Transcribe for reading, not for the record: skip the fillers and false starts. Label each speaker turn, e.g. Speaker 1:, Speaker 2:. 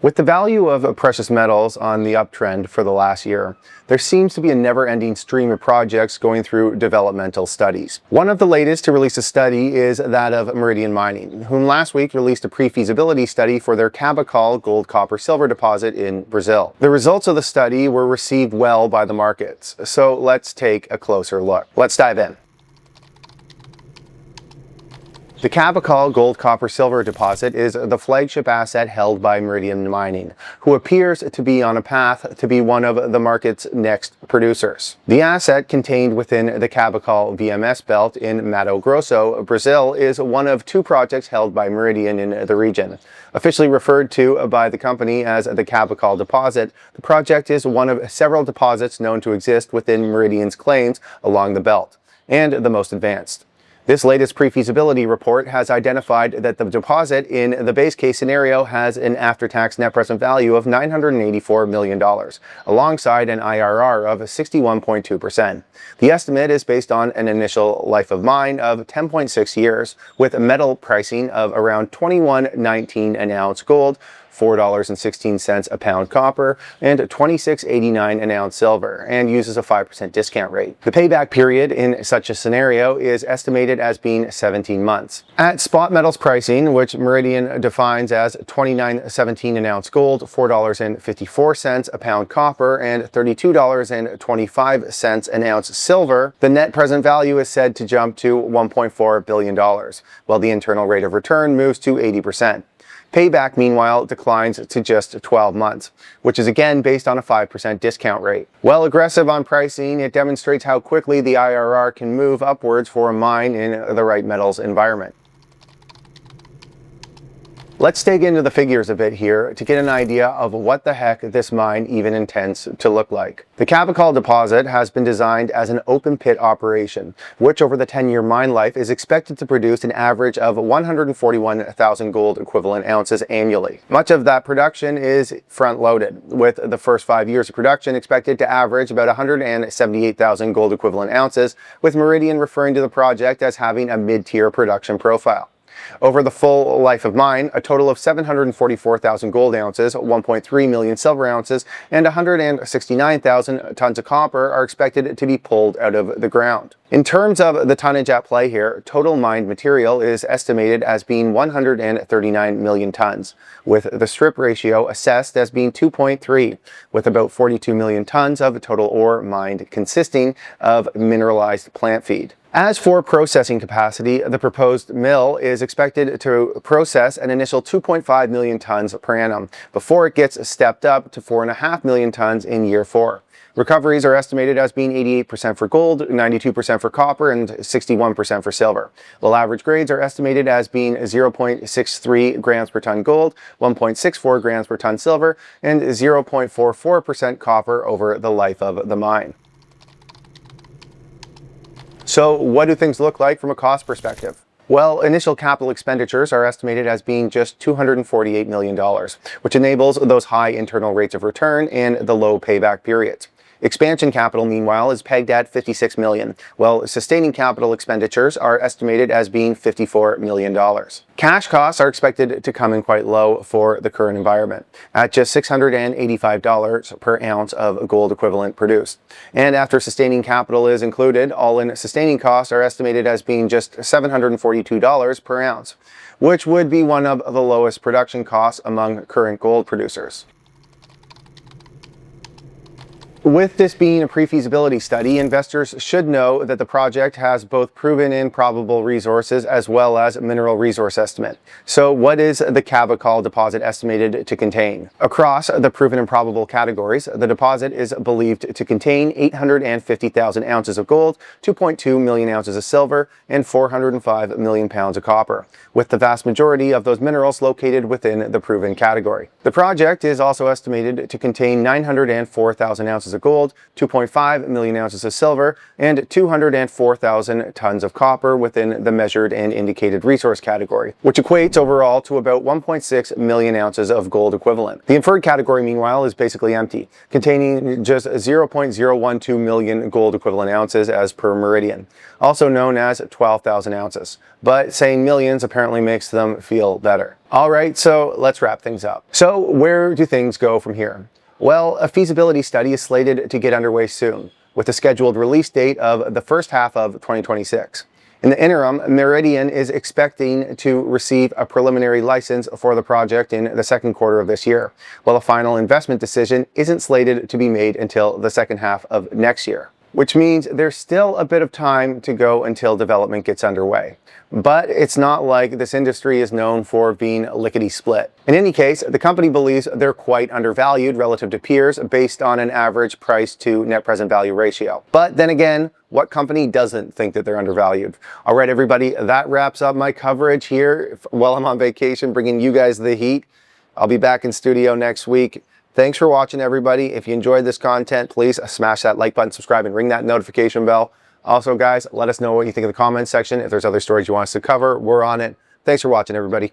Speaker 1: With the value of precious metals on the uptrend for the last year, there seems to be a never-ending stream of projects going through developmental studies. One of the latest to release a study is that of Meridian Mining, whom last week released a pre-feasibility study for their Cabacal gold, copper, silver deposit in Brazil. The results of the study were received well by the markets, so let's take a closer look. Let's dive in. The Cabacal gold, copper, silver deposit is the flagship asset held by Meridian Mining, who appears to be on a path to be one of the market's next producers. The asset contained within the Cabacal VMS belt in Mato Grosso, Brazil, is one of two projects held by Meridian in the region. Officially referred to by the company as the Cabacal deposit, the project is one of several deposits known to exist within Meridian's claims along the belt, and the most advanced. This latest pre-feasibility report has identified that the deposit in the base case scenario has an after-tax net present value of $984 million, alongside an IRR of 61.2%. The estimate is based on an initial life of mine of 10.6 years, with metal pricing of around $21.19 an ounce gold, $4.16 a pound copper, and $26.89 an ounce silver, and uses a 5% discount rate. The payback period in such a scenario is estimated as being 17 months. At spot metals pricing, which Meridian defines as $29.17 an ounce gold, $4.54 a pound copper, and $32.25 an ounce silver, the net present value is said to jump to $1.4 billion, while the internal rate of return moves to 80%. Payback, meanwhile, declines to just 12 months, which is again based on a 5% discount rate. While aggressive on pricing, it demonstrates how quickly the IRR can move upwards for a mine in the right metals environment. Let's dig into the figures a bit here to get an idea of what the heck this mine even intends to look like. The Cabacal deposit has been designed as an open pit operation, which over the 10-year mine life is expected to produce an average of 141,000 gold equivalent ounces annually. Much of that production is front-loaded, with the first 5 years of production expected to average about 178,000 gold equivalent ounces, with Meridian referring to the project as having a mid-tier production profile. Over the full life of mine, a total of 744,000 gold ounces, 1.3 million silver ounces, and 169,000 tons of copper are expected to be pulled out of the ground. In terms of the tonnage at play here, total mined material is estimated as being 139 million tons, with the strip ratio assessed as being 2.3, with about 42 million tons of total ore mined consisting of mineralized plant feed. As for processing capacity, the proposed mill is expected to process an initial 2.5 million tons per annum before it gets stepped up to 4.5 million tons in year 4. Recoveries are estimated as being 88% for gold, 92% for copper, and 61% for silver. While average grades are estimated as being 0.63 grams per ton gold, 1.64 grams per ton silver, and 0.44% copper over the life of the mine. So what do things look like from a cost perspective? Well, initial capital expenditures are estimated as being just $248 million, which enables those high internal rates of return and the low payback periods. Expansion capital, meanwhile, is pegged at $56 million, while sustaining capital expenditures are estimated as being $54 million. Cash costs are expected to come in quite low for the current environment, at just $685 per ounce of gold equivalent produced. And after sustaining capital is included, all-in sustaining costs are estimated as being just $742 per ounce, which would be one of the lowest production costs among current gold producers. With this being a pre-feasibility study, investors should know that the project has both proven and probable resources as well as a mineral resource estimate. So what is the Cabacal deposit estimated to contain? Across the proven and probable categories, the deposit is believed to contain 850,000 ounces of gold, 2.2 million ounces of silver, and 405 million pounds of copper, with the vast majority of those minerals located within the proven category. The project is also estimated to contain 904,000 ounces ounces of gold, 2.5 million ounces of silver, and 204,000 tons of copper within the measured and indicated resource category, which equates overall to about 1.6 million ounces of gold equivalent. The inferred category, meanwhile, is basically empty, containing just 0.012 million gold equivalent ounces as per Meridian, also known as 12,000 ounces. But saying millions apparently makes them feel better. All right, so let's wrap things up. So where do things go from here? Well, a feasibility study is slated to get underway soon, with a scheduled release date of the first half of 2026. In the interim, Meridian is expecting to receive a preliminary license for the project in the second quarter of this year, while a final investment decision isn't slated to be made until the second half of next year, which means there's still a bit of time to go until development gets underway. But it's not like this industry is known for being lickety-split. In any case, the company believes they're quite undervalued relative to peers based on an average price to net present value ratio. But then again, what company doesn't think that they're undervalued? All right, everybody, that wraps up my coverage here while I'm on vacation, bringing you guys the heat. I'll be back in studio next week. Thanks for watching, everybody. If you enjoyed this content, please smash that like button, subscribe, and ring that notification bell. Also, guys, let us know what you think in the comments section. If there's other stories you want us to cover, we're on it. Thanks for watching, everybody.